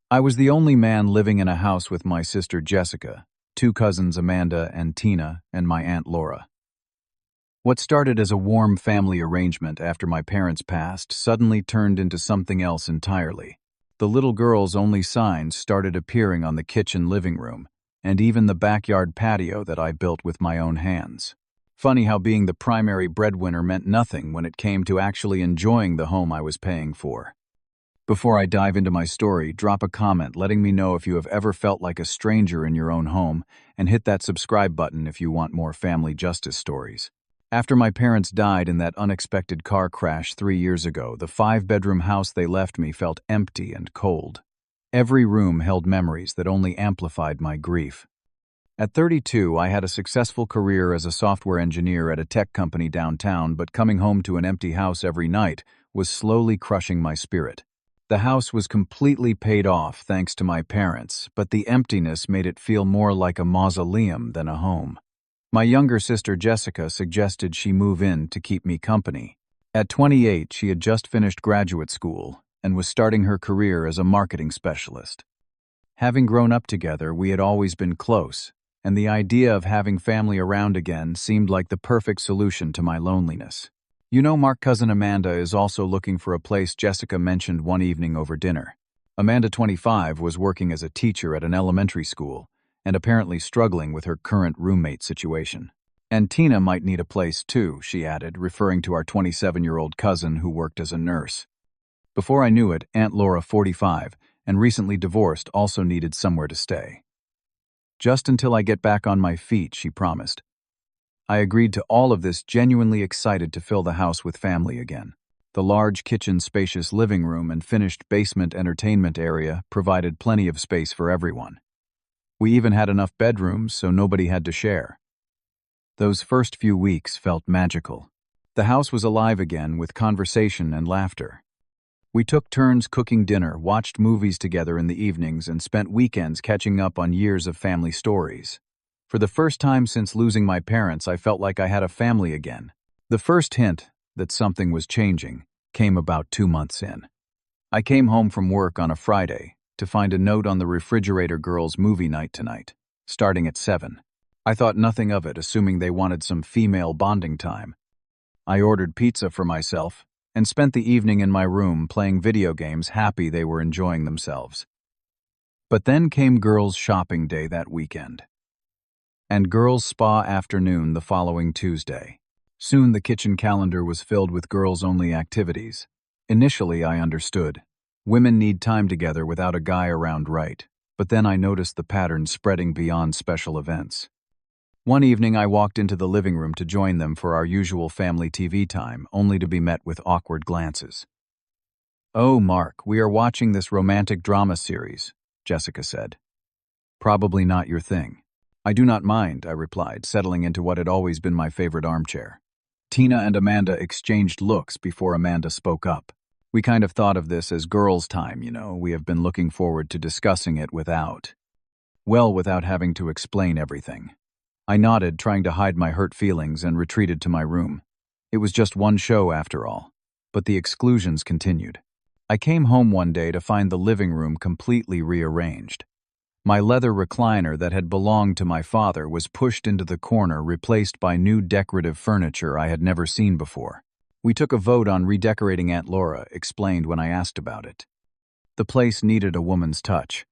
I was the only man living in a house with my sister Jessica, two cousins Amanda and Tina, and my Aunt Laura. What started as a warm family arrangement after my parents passed suddenly turned into something else entirely. The little girl's only signs started appearing on the kitchen living room, and even the backyard patio that I built with my own hands. Funny how being the primary breadwinner meant nothing when it came to actually enjoying the home I was paying for. Before I dive into my story, drop a comment letting me know if you have ever felt like a stranger in your own home, and hit that subscribe button if you want more family justice stories. After my parents died in that unexpected car crash 3 years ago, the 5-bedroom house they left me felt empty and cold. Every room held memories that only amplified my grief. At 32, I had a successful career as a software engineer at a tech company downtown, but coming home to an empty house every night was slowly crushing my spirit. The house was completely paid off thanks to my parents, but the emptiness made it feel more like a mausoleum than a home. My younger sister Jessica suggested she move in to keep me company. At 28, she had just finished graduate school and was starting her career as a marketing specialist. Having grown up together, we had always been close, and the idea of having family around again seemed like the perfect solution to my loneliness. You know, Mark cousin Amanda is also looking for a place, Jessica mentioned one evening over dinner. Amanda, 25, was working as a teacher at an elementary school and apparently struggling with her current roommate situation. And Tina might need a place too, she added, referring to our 27-year-old cousin who worked as a nurse. Before I knew it, Aunt Laura, 45, and recently divorced, also needed somewhere to stay. Just until I get back on my feet, she promised. I agreed to all of this, genuinely excited to fill the house with family again. The large kitchen, spacious living room, and finished basement entertainment area provided plenty of space for everyone. We even had enough bedrooms so nobody had to share. Those first few weeks felt magical. The house was alive again with conversation and laughter. We took turns cooking dinner, watched movies together in the evenings, and spent weekends catching up on years of family stories. For the first time since losing my parents, I felt like I had a family again. The first hint that something was changing came about 2 months in. I came home from work on a Friday to find a note on the refrigerator: girls' movie night tonight, starting at 7. I thought nothing of it, assuming they wanted some female bonding time. I ordered pizza for myself and spent the evening in my room playing video games, happy they were enjoying themselves. But then came girls' shopping day that weekend, and girls' spa afternoon the following Tuesday. Soon the kitchen calendar was filled with girls-only activities. Initially, I understood. Women need time together without a guy around, right? But then I noticed the pattern spreading beyond special events. One evening, I walked into the living room to join them for our usual family TV time, only to be met with awkward glances. "Oh, Mark, we are watching this romantic drama series," Jessica said. "Probably not your thing." "I do not mind," I replied, settling into what had always been my favorite armchair. Tina and Amanda exchanged looks before Amanda spoke up. "We kind of thought of this as girls' time, you know. We have been looking forward to discussing it without having to explain everything." I nodded, trying to hide my hurt feelings, and retreated to my room. It was just one show after all, but the exclusions continued. I came home one day to find the living room completely rearranged. My leather recliner that had belonged to my father was pushed into the corner, replaced by new decorative furniture I had never seen before. "We took a vote on redecorating," Aunt Laura explained when I asked about it. The place needed a woman's touch.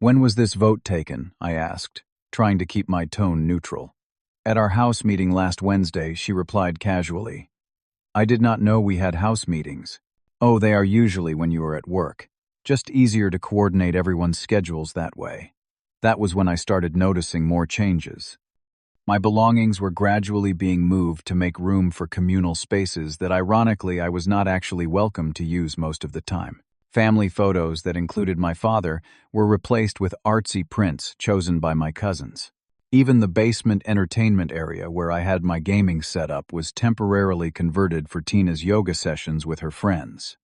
"When was this vote taken?" I asked, trying to keep my tone neutral. "At our house meeting last Wednesday," she replied casually. "I did not know we had house meetings." "Oh, they are usually when you are at work. Just easier to coordinate everyone's schedules that way." That was when I started noticing more changes. My belongings were gradually being moved to make room for communal spaces that, ironically, I was not actually welcome to use most of the time. Family photos that included my father were replaced with artsy prints chosen by my cousins. Even the basement entertainment area where I had my gaming setup was temporarily converted for Tina's yoga sessions with her friends.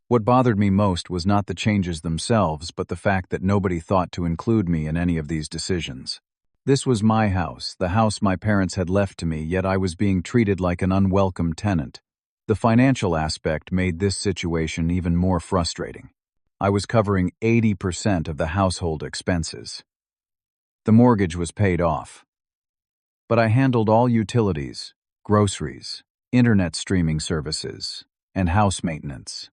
What bothered me most was not the changes themselves, but the fact that nobody thought to include me in any of these decisions. This was my house, the house my parents had left to me, yet I was being treated like an unwelcome tenant. The financial aspect made this situation even more frustrating. I was covering 80% of the household expenses. The mortgage was paid off, but I handled all utilities, groceries, internet streaming services, and house maintenance.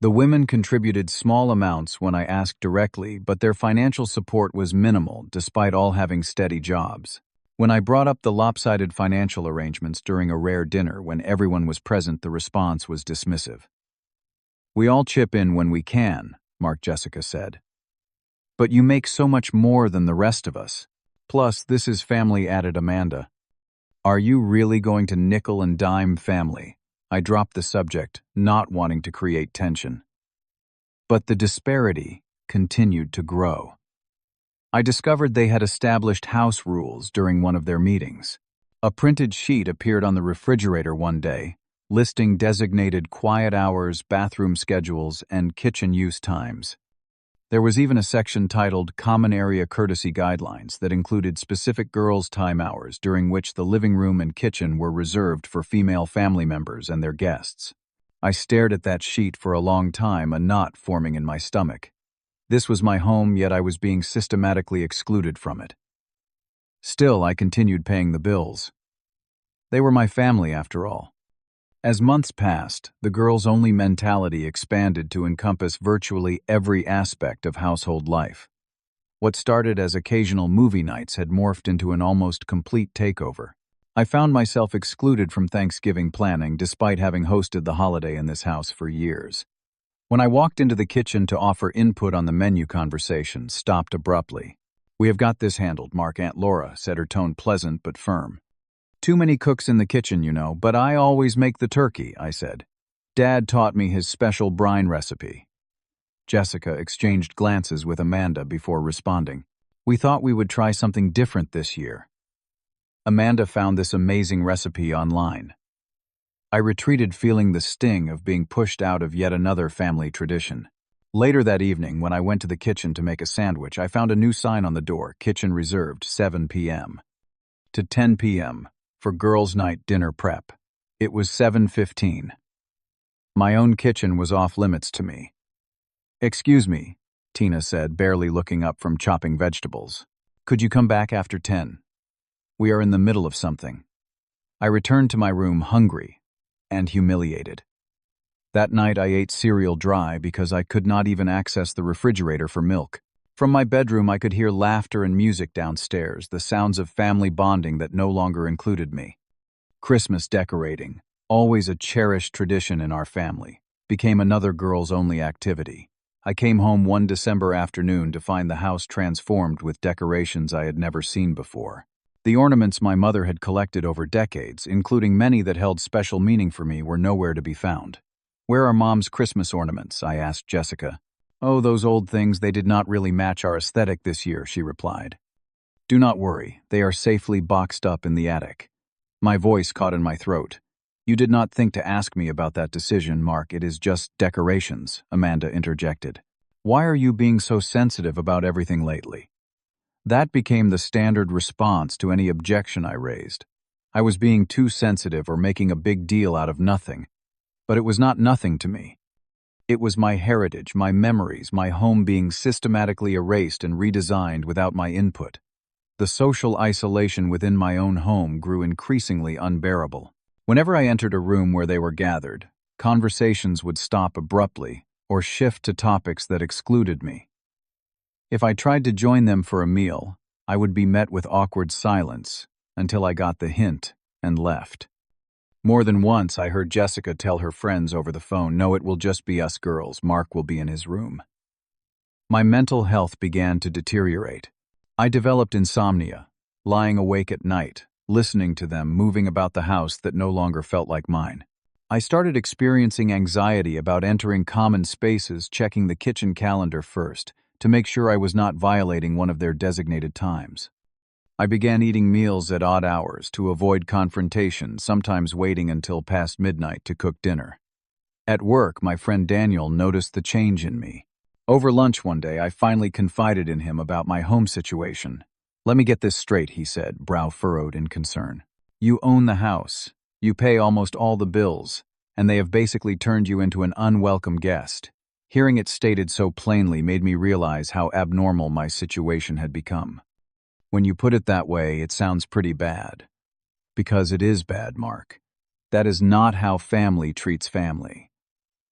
The women contributed small amounts when I asked directly, but their financial support was minimal despite all having steady jobs. When I brought up the lopsided financial arrangements during a rare dinner when everyone was present, the response was dismissive. "We all chip in when we can," Jessica said. "But you make so much more than the rest of us. Plus, this is family," added Amanda. "Are you really going to nickel and dime family?" I dropped the subject, not wanting to create tension. But the disparity continued to grow. I discovered they had established house rules during one of their meetings. A printed sheet appeared on the refrigerator one day, listing designated quiet hours, bathroom schedules, and kitchen use times. There was even a section titled Common Area Courtesy Guidelines that included specific girls' time hours during which the living room and kitchen were reserved for female family members and their guests. I stared at that sheet for a long time, a knot forming in my stomach. This was my home, yet I was being systematically excluded from it. Still, I continued paying the bills. They were my family, after all. As months passed, the girls-only mentality expanded to encompass virtually every aspect of household life. What started as occasional movie nights had morphed into an almost complete takeover. I found myself excluded from Thanksgiving planning despite having hosted the holiday in this house for years. When I walked into the kitchen to offer input on the menu, conversation stopped abruptly. "We have got this handled, Aunt Laura," said, her tone pleasant but firm. "Too many cooks in the kitchen, you know, but I always make the turkey," I said. "Dad taught me his special brine recipe." Jessica exchanged glances with Amanda before responding. "We thought we would try something different this year." Amanda found this amazing recipe online. I retreated, feeling the sting of being pushed out of yet another family tradition. Later that evening, when I went to the kitchen to make a sandwich, I found a new sign on the door: "Kitchen reserved, 7 p.m. to 10 p.m. for girls' night dinner prep." It was 7:15. My own kitchen was off limits to me. "Excuse me," Tina said, barely looking up from chopping vegetables. "Could you come back after 10? We are in the middle of something." I returned to my room hungry and humiliated. That night I ate cereal dry because I could not even access the refrigerator for milk. From my bedroom I could hear laughter and music downstairs, the sounds of family bonding that no longer included me. Christmas decorating, always a cherished tradition in our family, became another girls-only activity. I came home one December afternoon to find the house transformed with decorations I had never seen before. The ornaments my mother had collected over decades, including many that held special meaning for me, were nowhere to be found. "Where are Mom's Christmas ornaments?" I asked Jessica. "Oh, those old things, they did not really match our aesthetic this year," she replied. "Do not worry, they are safely boxed up in the attic." My voice caught in my throat. "You did not think to ask me about that decision, Mark. It is just decorations," Amanda interjected. "Why are you being so sensitive about everything lately?" That became the standard response to any objection I raised. I was being too sensitive or making a big deal out of nothing. But it was not nothing to me. It was my heritage, my memories, my home being systematically erased and redesigned without my input. The social isolation within my own home grew increasingly unbearable. Whenever I entered a room where they were gathered, conversations would stop abruptly or shift to topics that excluded me. If I tried to join them for a meal, I would be met with awkward silence until I got the hint and left. More than once, I heard Jessica tell her friends over the phone, "No, it will just be us girls. Mark will be in his room." My mental health began to deteriorate. I developed insomnia, lying awake at night, listening to them moving about the house that no longer felt like mine. I started experiencing anxiety about entering common spaces, checking the kitchen calendar first to make sure I was not violating one of their designated times. I began eating meals at odd hours to avoid confrontation, sometimes waiting until past midnight to cook dinner. At work, my friend Daniel noticed the change in me. Over lunch one day, I finally confided in him about my home situation. "Let me get this straight," he said, brow furrowed in concern. "You own the house, you pay almost all the bills, and they have basically turned you into an unwelcome guest. Hearing it stated so plainly made me realize how abnormal my situation had become. When you put it that way, it sounds pretty bad. Because it is bad, Mark. That is not how family treats family.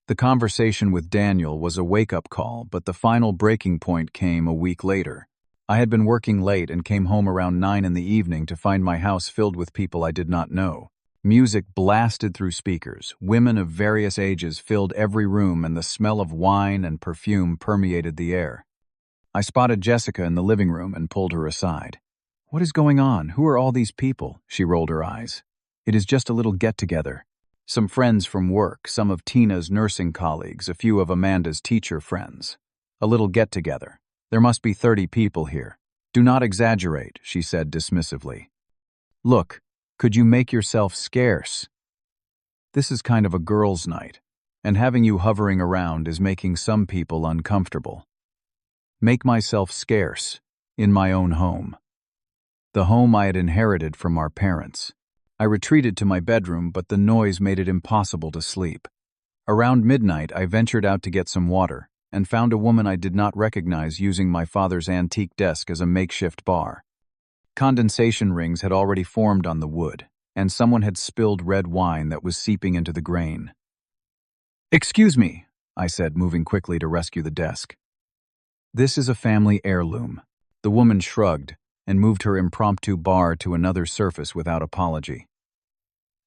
The conversation with Daniel was a wake-up call, but the final breaking point came a week later. I had been working late and came home around 9 in the evening to find my house filled with people I did not know. Music blasted through speakers, women of various ages filled every room, and the smell of wine and perfume permeated the air. I spotted Jessica in the living room and pulled her aside. "What is going on? Who are all these people?" She rolled her eyes. "It is just a little get-together. Some friends from work, some of Tina's nursing colleagues, a few of Amanda's teacher friends. A little get-together. There must be 30 people here. Do not exaggerate," she said dismissively. "Look, could you make yourself scarce? This is kind of a girls' night, and having you hovering around is making some people uncomfortable. Make myself scarce, in my own home." The home I had inherited from our parents. I retreated to my bedroom, but the noise made it impossible to sleep. Around midnight, I ventured out to get some water, and found a woman I did not recognize using my father's antique desk as a makeshift bar. Condensation rings had already formed on the wood, and someone had spilled red wine that was seeping into the grain. "Excuse me," I said, moving quickly to rescue the desk. "This is a family heirloom." The woman shrugged and moved her impromptu bar to another surface without apology.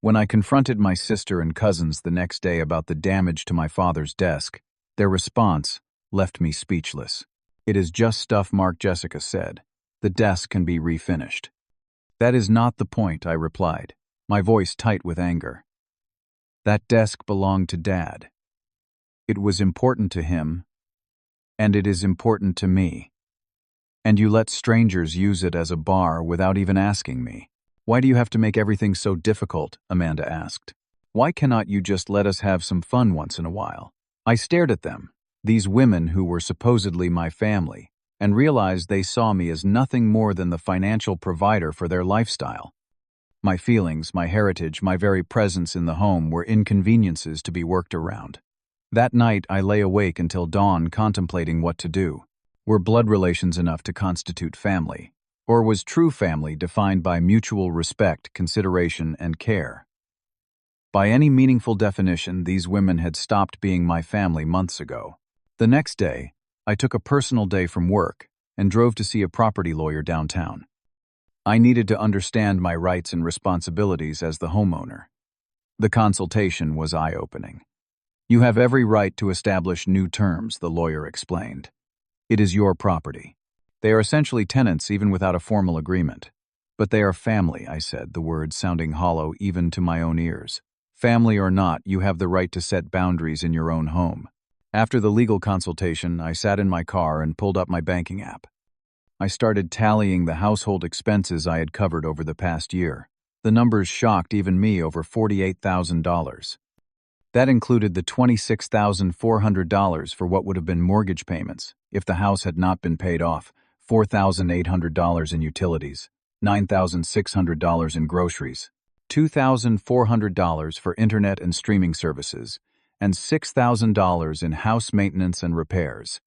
When I confronted my sister and cousins the next day about the damage to my father's desk, their response left me speechless. "It is just stuff, Mark," Jessica said. "The desk can be refinished." "That is not the point," I replied, my voice tight with anger. "That desk belonged to Dad. It was important to him, and it is important to me. And you let strangers use it as a bar without even asking me. Why do you have to make everything so difficult?" Amanda asked. "Why cannot you just let us have some fun once in a while?" I stared at them, these women who were supposedly my family, and realized they saw me as nothing more than the financial provider for their lifestyle. My feelings, my heritage, my very presence in the home were inconveniences to be worked around. That night, I lay awake until dawn contemplating what to do. Were blood relations enough to constitute family? Or was true family defined by mutual respect, consideration, and care? By any meaningful definition, these women had stopped being my family months ago. The next day, I took a personal day from work and drove to see a property lawyer downtown. I needed to understand my rights and responsibilities as the homeowner. The consultation was eye-opening. "You have every right to establish new terms," the lawyer explained. "It is your property. They are essentially tenants even without a formal agreement." "But they are family," I said, the words sounding hollow even to my own ears. "Family or not, you have the right to set boundaries in your own home." After the legal consultation, I sat in my car and pulled up my banking app. I started tallying the household expenses I had covered over the past year. The numbers shocked even me, over $48,000. That included the $26,400 for what would have been mortgage payments if the house had not been paid off, $4,800 in utilities, $9,600 in groceries, $2,400 for internet and streaming services, and $6,000 in house maintenance and repairs.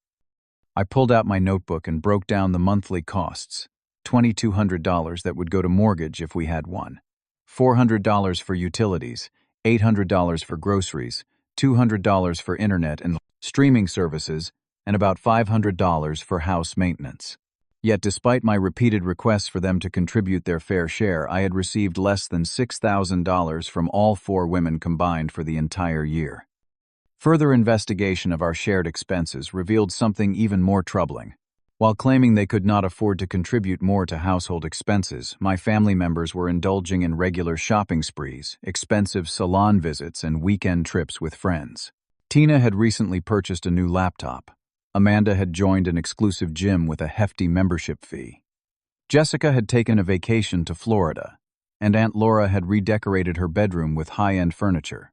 I pulled out my notebook and broke down the monthly costs. $2,200 that would go to mortgage if we had one, $400 for utilities, $800 for groceries, $200 for internet and streaming services, and about $500 for house maintenance. Yet despite my repeated requests for them to contribute their fair share, I had received less than $6,000 from all 4 women combined for the entire year. Further investigation of our shared expenses revealed something even more troubling. While claiming they could not afford to contribute more to household expenses, my family members were indulging in regular shopping sprees, expensive salon visits, and weekend trips with friends. Tina had recently purchased a new laptop. Amanda had joined an exclusive gym with a hefty membership fee. Jessica had taken a vacation to Florida, and Aunt Laura had redecorated her bedroom with high-end furniture.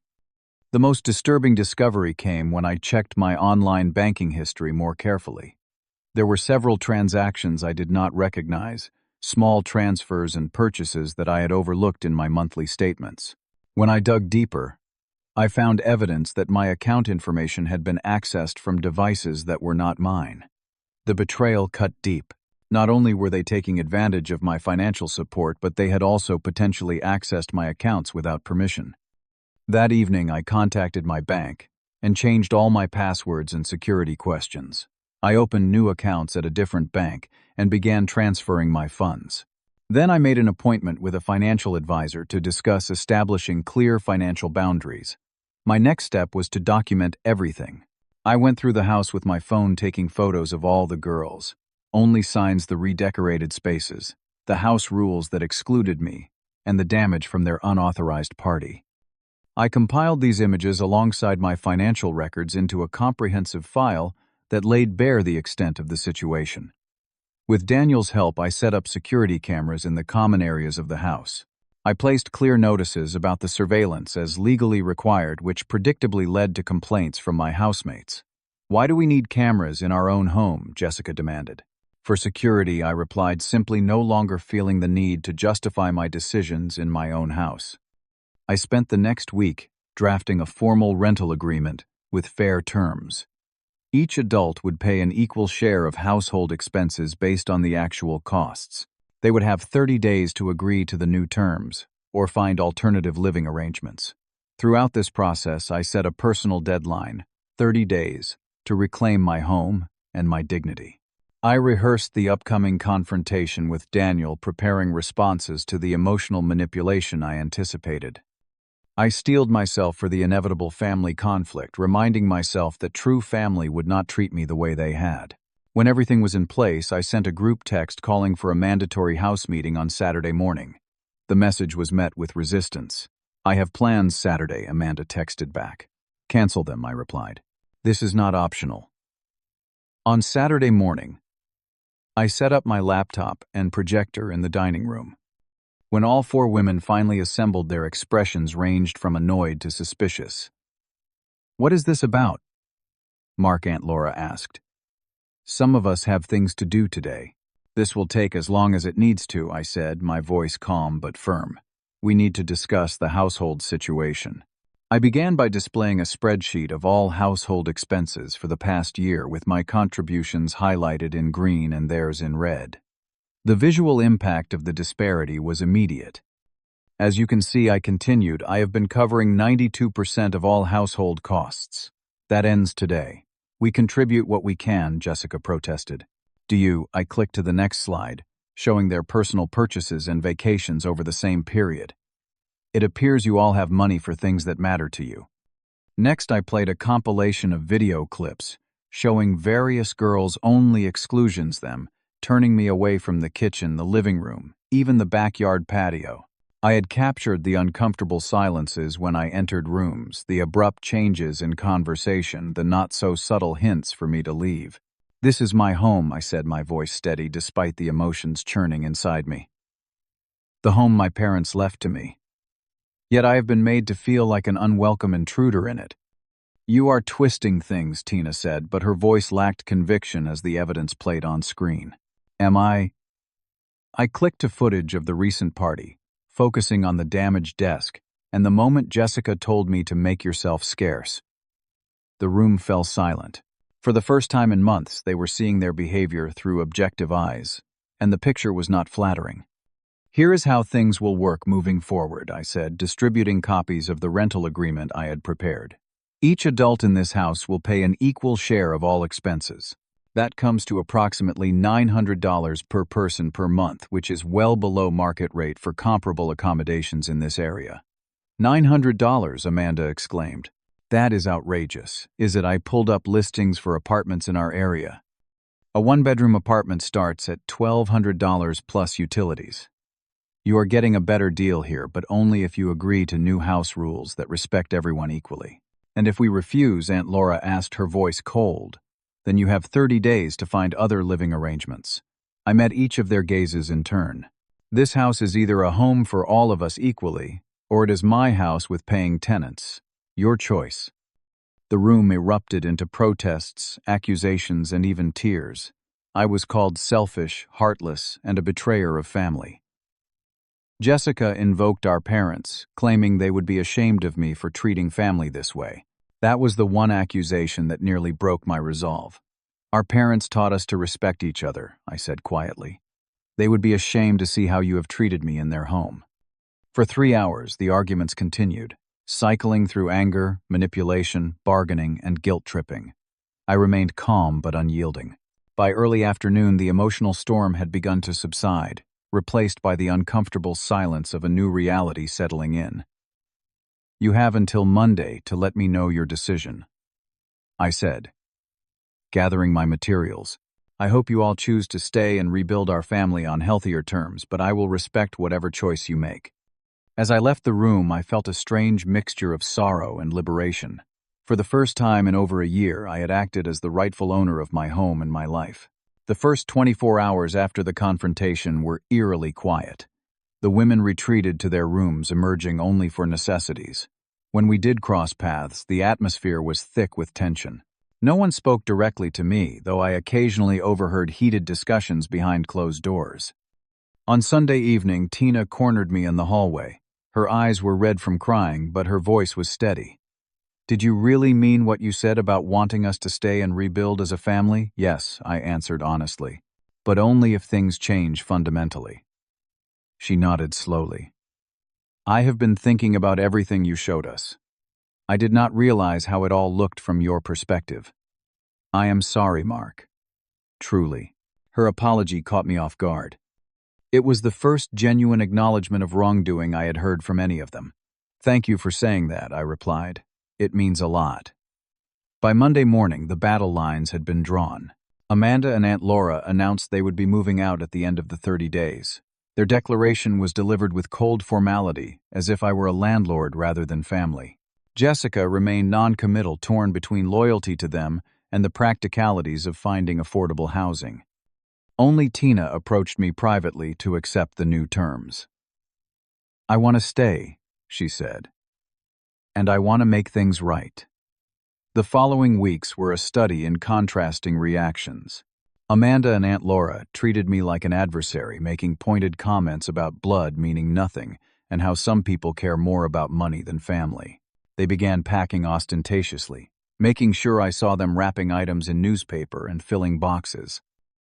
The most disturbing discovery came when I checked my online banking history more carefully. There were several transactions I did not recognize, small transfers and purchases that I had overlooked in my monthly statements. When I dug deeper, I found evidence that my account information had been accessed from devices that were not mine. The betrayal cut deep. Not only were they taking advantage of my financial support, but they had also potentially accessed my accounts without permission. That evening, I contacted my bank and changed all my passwords and security questions. I opened new accounts at a different bank and began transferring my funds. Then I made an appointment with a financial advisor to discuss establishing clear financial boundaries. My next step was to document everything. I went through the house with my phone taking photos of all the girls. Only signs the redecorated spaces, the house rules that excluded me, and the damage from their unauthorized party. I compiled these images alongside my financial records into a comprehensive file that laid bare the extent of the situation. With Daniel's help, I set up security cameras in the common areas of the house. I placed clear notices about the surveillance as legally required, which predictably led to complaints from my housemates. "Why do we need cameras in our own home?" Jessica demanded. "For security," I replied, simply no longer feeling the need to justify my decisions in my own house. I spent the next week drafting a formal rental agreement with fair terms. Each adult would pay an equal share of household expenses based on the actual costs. They would have 30 days to agree to the new terms or find alternative living arrangements. Throughout this process, I set a personal deadline, 30 days, to reclaim my home and my dignity. I rehearsed the upcoming confrontation with Daniel, preparing responses to the emotional manipulation I anticipated. I steeled myself for the inevitable family conflict, reminding myself that true family would not treat me the way they had. When everything was in place, I sent a group text calling for a mandatory house meeting on Saturday morning. The message was met with resistance. "I have plans Saturday," Amanda texted back. "Cancel them," I replied. "This is not optional." On Saturday morning, I set up my laptop and projector in the dining room. When all four women finally assembled, their expressions ranged from annoyed to suspicious. "What is this about?" Aunt Laura asked. "Some of us have things to do today. This will take as long as it needs to," I said, my voice calm but firm. "We need to discuss the household situation." I began by displaying a spreadsheet of all household expenses for the past year, with my contributions highlighted in green and theirs in red. The visual impact of the disparity was immediate. "As you can see," I continued, "I have been covering 92% of all household costs. That ends today. We contribute what we can," Jessica protested. "Do you?" I clicked to the next slide, showing their personal purchases and vacations over the same period. "It appears you all have money for things that matter to you." Next, I played a compilation of video clips, showing various girls' only exclusions them, turning me away from the kitchen, the living room, even the backyard patio. I had captured the uncomfortable silences when I entered rooms, the abrupt changes in conversation, the not-so-subtle hints for me to leave. "This is my home," I said, my voice steady despite the emotions churning inside me. "The home my parents left to me. Yet I have been made to feel like an unwelcome intruder in it." "You are twisting things," Tina said, but her voice lacked conviction as the evidence played on screen. "Am I?" I clicked to footage of the recent party, focusing on the damaged desk, and the moment Jessica told me to make yourself scarce. The room fell silent. For the first time in months, they were seeing their behavior through objective eyes, and the picture was not flattering. "Here is how things will work moving forward," I said, distributing copies of the rental agreement I had prepared. "Each adult in this house will pay an equal share of all expenses. That comes to approximately $900 per person per month, which is well below market rate for comparable accommodations in this area." $900, Amanda exclaimed. "That is outrageous, is it?" I pulled up listings for apartments in our area. A one-bedroom apartment starts at $1,200 plus utilities. "You are getting a better deal here, but only if you agree to new house rules that respect everyone equally. And if we refuse," Aunt Laura asked, her voice cold, "then you have 30 days to find other living arrangements." I met each of their gazes in turn. "This house is either a home for all of us equally, or it is my house with paying tenants. Your choice." The room erupted into protests, accusations, and even tears. I was called selfish, heartless, and a betrayer of family. Jessica invoked our parents, claiming they would be ashamed of me for treating family this way. That was the one accusation that nearly broke my resolve. Our parents taught us to respect each other, I said quietly. They would be ashamed to see how you have treated me in their home. For 3 hours, the arguments continued, cycling through anger, manipulation, bargaining, and guilt-tripping. I remained calm but unyielding. By early afternoon, the emotional storm had begun to subside, replaced by the uncomfortable silence of a new reality settling in. You have until Monday to let me know your decision, I said, gathering my materials. I hope you all choose to stay and rebuild our family on healthier terms, but I will respect whatever choice you make. As I left the room, I felt a strange mixture of sorrow and liberation. For the first time in over a year, I had acted as the rightful owner of my home and my life. The first 24 hours after the confrontation were eerily quiet. The women retreated to their rooms, emerging only for necessities. When we did cross paths, the atmosphere was thick with tension. No one spoke directly to me, though I occasionally overheard heated discussions behind closed doors. On Sunday evening, Tina cornered me in the hallway. Her eyes were red from crying, but her voice was steady. Did you really mean what you said about wanting us to stay and rebuild as a family? Yes, I answered honestly. But only if things change fundamentally. She nodded slowly. I have been thinking about everything you showed us. I did not realize how it all looked from your perspective. I am sorry, Mark. Truly. Her apology caught me off guard. It was the first genuine acknowledgement of wrongdoing I had heard from any of them. Thank you for saying that, I replied. It means a lot. By Monday morning, the battle lines had been drawn. Amanda and Aunt Laura announced they would be moving out at the end of the 30 days. Their declaration was delivered with cold formality, as if I were a landlord rather than family. Jessica remained non-committal, torn between loyalty to them and the practicalities of finding affordable housing. Only Tina approached me privately to accept the new terms. I want to stay, she said. And I want to make things right. The following weeks were a study in contrasting reactions. Amanda and Aunt Laura treated me like an adversary, making pointed comments about blood meaning nothing and how some people care more about money than family. They began packing ostentatiously, making sure I saw them wrapping items in newspaper and filling boxes.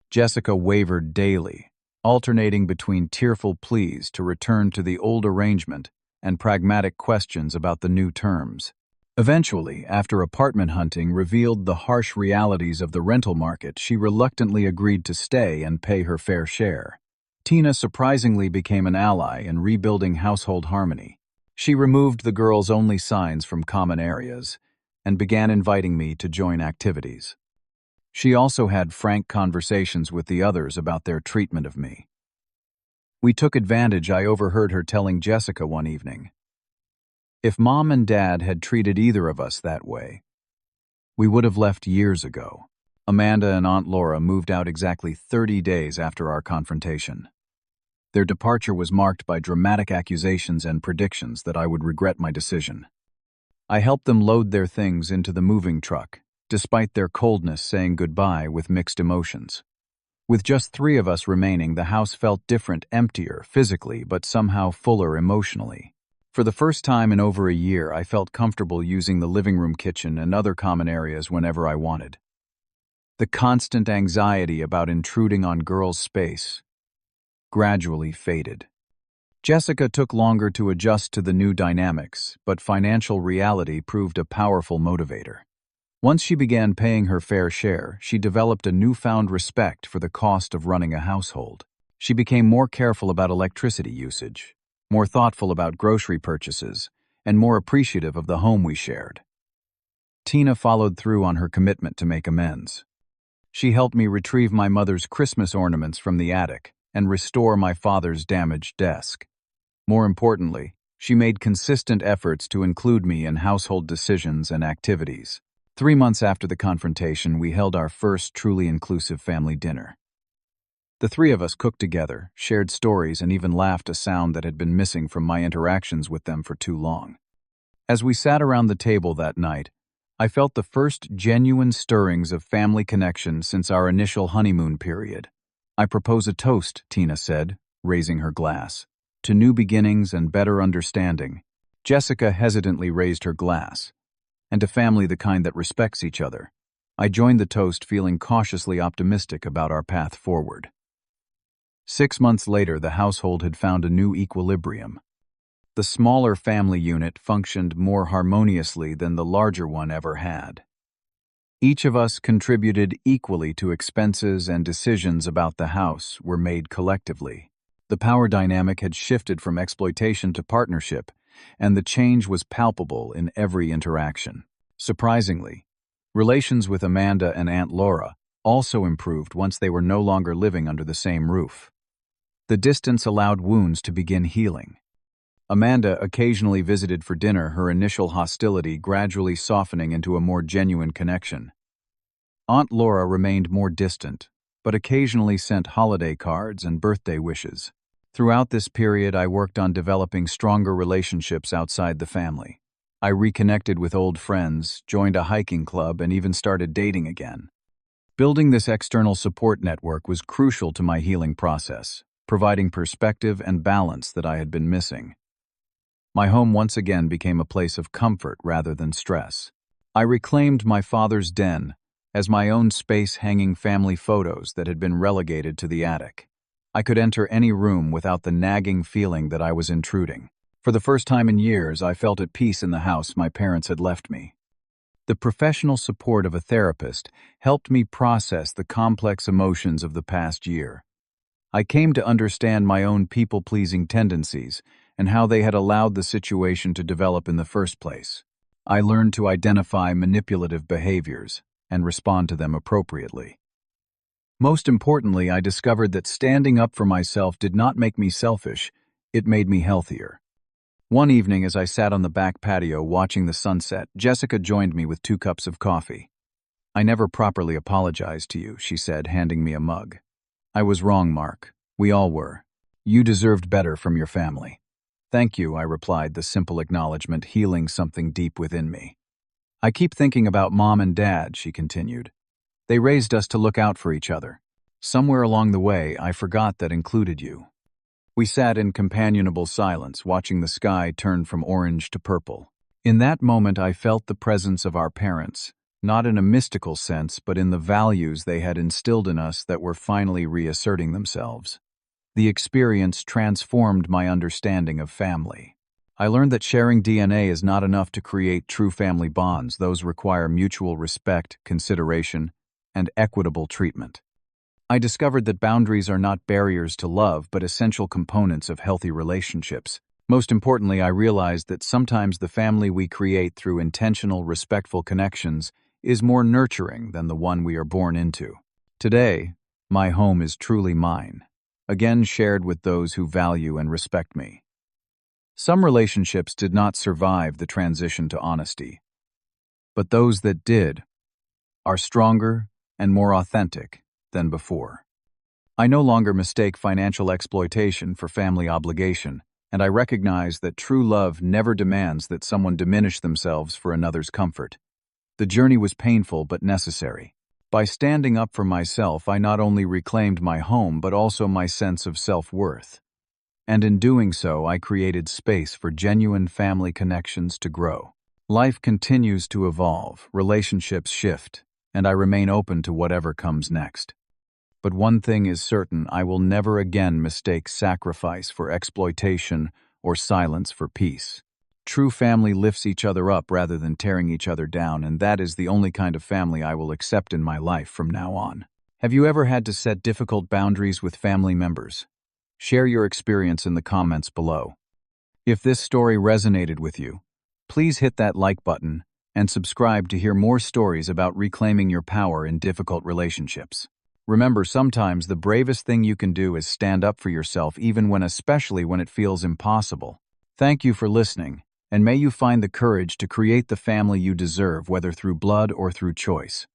Jessica wavered daily, alternating between tearful pleas to return to the old arrangement and pragmatic questions about the new terms. Eventually, after apartment hunting revealed the harsh realities of the rental market, she reluctantly agreed to stay and pay her fair share. Tina surprisingly became an ally in rebuilding household harmony. She removed the girls' only signs from common areas and began inviting me to join activities. She also had frank conversations with the others about their treatment of me. We took advantage. I overheard her telling Jessica one evening, if Mom and Dad had treated either of us that way, we would have left years ago. Amanda and Aunt Laura moved out exactly 30 days after our confrontation. Their departure was marked by dramatic accusations and predictions that I would regret my decision. I helped them load their things into the moving truck, despite their coldness saying goodbye with mixed emotions. With just 3 of us remaining, the house felt different, emptier physically, but somehow fuller emotionally. For the first time in over a year, I felt comfortable using the living room, kitchen, and other common areas whenever I wanted. The constant anxiety about intruding on girls' space gradually faded. Jessica took longer to adjust to the new dynamics, but financial reality proved a powerful motivator. Once she began paying her fair share, she developed a newfound respect for the cost of running a household. She became more careful about electricity usage, more thoughtful about grocery purchases, and more appreciative of the home we shared. Tina followed through on her commitment to make amends. She helped me retrieve my mother's Christmas ornaments from the attic and restore my father's damaged desk. More importantly, she made consistent efforts to include me in household decisions and activities. 3 months after the confrontation, we held our first truly inclusive family dinner. The 3 of us cooked together, shared stories, and even laughed, a sound that had been missing from my interactions with them for too long. As we sat around the table that night, I felt the first genuine stirrings of family connection since our initial honeymoon period. I propose a toast, Tina said, raising her glass. To new beginnings and better understanding. Jessica hesitantly raised her glass. And to family the kind that respects each other. I joined the toast feeling cautiously optimistic about our path forward. 6 months later, the household had found a new equilibrium. The smaller family unit functioned more harmoniously than the larger one ever had. Each of us contributed equally to expenses, and decisions about the house were made collectively. The power dynamic had shifted from exploitation to partnership, and the change was palpable in every interaction. Surprisingly, relations with Amanda and Aunt Laura also improved once they were no longer living under the same roof. The distance allowed wounds to begin healing. Amanda occasionally visited for dinner, her initial hostility gradually softening into a more genuine connection. Aunt Laura remained more distant, but occasionally sent holiday cards and birthday wishes. Throughout this period, I worked on developing stronger relationships outside the family. I reconnected with old friends, joined a hiking club, and even started dating again. Building this external support network was crucial to my healing process, providing perspective and balance that I had been missing. My home once again became a place of comfort rather than stress. I reclaimed my father's den as my own space, hanging family photos that had been relegated to the attic. I could enter any room without the nagging feeling that I was intruding. For the first time in years, I felt at peace in the house my parents had left me. The professional support of a therapist helped me process the complex emotions of the past year. I came to understand my own people-pleasing tendencies and how they had allowed the situation to develop in the first place. I learned to identify manipulative behaviors and respond to them appropriately. Most importantly, I discovered that standing up for myself did not make me selfish, it made me healthier. One evening, as I sat on the back patio watching the sunset, Jessica joined me with 2 cups of coffee. "I never properly apologized to you," she said, handing me a mug. "I was wrong, Mark. We all were. You deserved better from your family." "Thank you," I replied, the simple acknowledgement healing something deep within me. "I keep thinking about Mom and Dad," she continued. "They raised us to look out for each other. Somewhere along the way, I forgot that included you." We sat in companionable silence, watching the sky turn from orange to purple. In that moment, I felt the presence of our parents, not in a mystical sense, but in the values they had instilled in us that were finally reasserting themselves. The experience transformed my understanding of family. I learned that sharing DNA is not enough to create true family bonds. Those require mutual respect, consideration, and equitable treatment. I discovered that boundaries are not barriers to love, but essential components of healthy relationships. Most importantly, I realized that sometimes the family we create through intentional, respectful connections is more nurturing than the one we are born into. Today, my home is truly mine, again shared with those who value and respect me. Some relationships did not survive the transition to honesty, but those that did are stronger and more authentic than before. I no longer mistake financial exploitation for family obligation, and I recognize that true love never demands that someone diminish themselves for another's comfort. The journey was painful but necessary. By standing up for myself, I not only reclaimed my home but also my sense of self-worth. And in doing so, I created space for genuine family connections to grow. Life continues to evolve, relationships shift, and I remain open to whatever comes next. But one thing is certain: I will never again mistake sacrifice for exploitation or silence for peace. True family lifts each other up rather than tearing each other down, and that is the only kind of family I will accept in my life from now on. Have you ever had to set difficult boundaries with family members? Share your experience in the comments below. If this story resonated with you, please hit that like button and subscribe to hear more stories about reclaiming your power in difficult relationships. Remember, sometimes the bravest thing you can do is stand up for yourself, especially when it feels impossible. Thank you for listening, and may you find the courage to create the family you deserve, whether through blood or through choice.